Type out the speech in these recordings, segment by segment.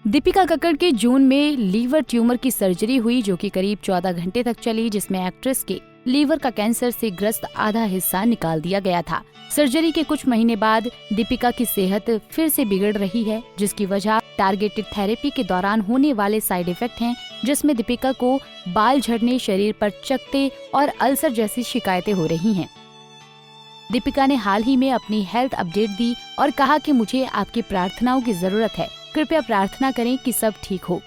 दीपिका कक्कड़ के जून में liver tumour की सर्जरी हुई जो कि करीब 14 घंटे तक चली, जिसमें एक्ट्रेस के लीवर का कैंसर से ग्रस्त आधा हिस्सा निकाल दिया गया था। सर्जरी के कुछ महीने बाद दीपिका की सेहत फिर से बिगड़ रही है, जिसकी वजह टारगेटेड थेरेपी के दौरान होने वाले साइड इफेक्ट हैं, जिसमें दीपिका को बाल झड़ने, शरीर पर चकत्ते और अल्सर जैसी शिकायतें हो रही हैं। दीपिका ने हाल ही में अपनी हेल्थ अपडेट दी और कहा कि मुझे आपकी प्रार्थनाओं की जरूरत है, कृपया प्रार्थना करें कि सब ठीक हो।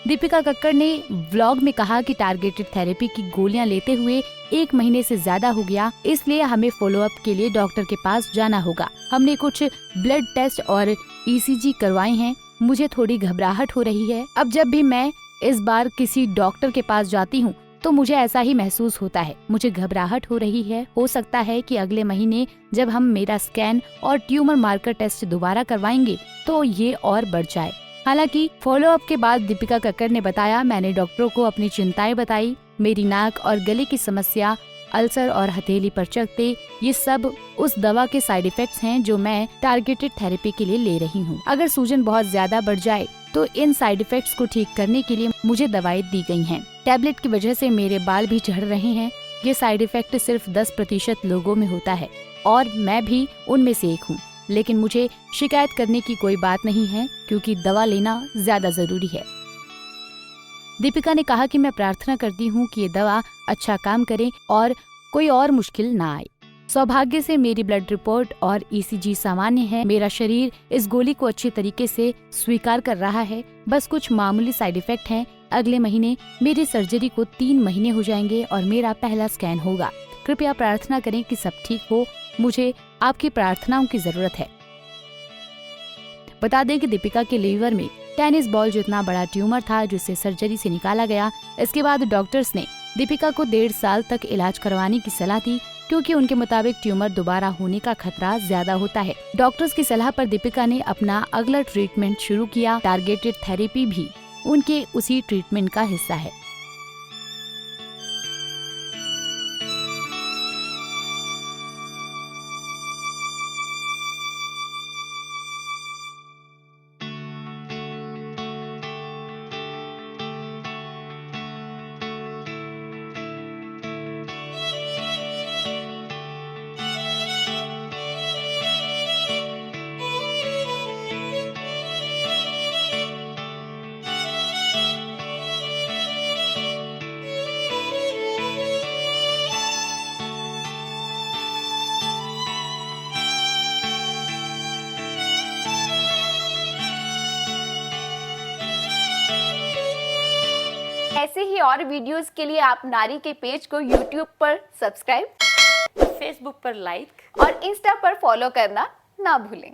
दीपिका कक्कड़ ने व्लॉग में कहा कि टारगेटेड थेरेपी की गोलियां लेते हुए 1 महीने से ज्यादा हो गया, इसलिए हमें फॉलो अप के लिए डॉक्टर के पास जाना होगा। हमने कुछ ब्लड टेस्ट और ECG करवाए हैं। मुझे थोड़ी घबराहट हो रही है। अब जब भी मैं इस बार किसी डॉक्टर के पास जाती हूँ तो मुझे ऐसा ही महसूस होता है। मुझे घबराहट हो रही है। हो सकता है कि अगले महीने जब हम मेरा स्कैन और ट्यूमर मार्कर टेस्ट दोबारा करवाएंगे तो ये और बढ़ जाए। हालांकि फॉलो अप के बाद दीपिका कक्कड़ ने बताया, मैंने डॉक्टरों को अपनी चिंताएं बताई। मेरी नाक और गले की समस्या, अल्सर और हथेली पर चकत्ते, ये सब उस दवा के साइड इफेक्ट्स हैं जो मैं टारगेटेड थेरेपी के लिए ले रही हूँ। अगर सूजन बहुत ज्यादा बढ़ जाए तो इन साइड इफेक्ट्स को ठीक करने के लिए मुझे दवाएं दी गई हैं। टैबलेट की वजह से मेरे बाल भी झड़ रहे हैं। ये साइड इफेक्ट सिर्फ 10% लोगों में होता है और मैं भी उनमें से एक हूँ, लेकिन मुझे शिकायत करने की कोई बात नहीं है क्योंकि दवा लेना ज्यादा जरूरी है। दीपिका ने कहा कि मैं प्रार्थना करती हूँ कि ये दवा अच्छा काम करे और कोई और मुश्किल ना आए। सौभाग्य से मेरी ब्लड रिपोर्ट और ECG सामान्य है। मेरा शरीर इस गोली को अच्छे तरीके से स्वीकार कर रहा है। बस कुछ मामूली साइड इफेक्ट हैं। अगले महीने मेरी सर्जरी को 3 महीने हो जाएंगे और मेरा पहला स्कैन होगा। कृपया प्रार्थना करें कि सब ठीक हो। मुझे आपकी प्रार्थनाओं की जरूरत है। बता दें कि दीपिका के लीवर में टेनिस बॉल जितना बड़ा ट्यूमर था, जिसे सर्जरी से निकाला गया। इसके बाद डॉक्टर्स ने दीपिका को 1.5 साल तक इलाज करवाने की सलाह दी, क्योंकि उनके मुताबिक ट्यूमर दोबारा होने का खतरा ज्यादा होता है। डॉक्टर्स की सलाह पर दीपिका ने अपना अगला ट्रीटमेंट शुरू किया। टारगेटेड थेरेपी भी उनके उसी ट्रीटमेंट का हिस्सा है। ऐसे ही और वीडियोस के लिए आप नारी के पेज को YouTube पर सब्सक्राइब, Facebook पर लाइक और Insta पर फॉलो करना ना भूलें।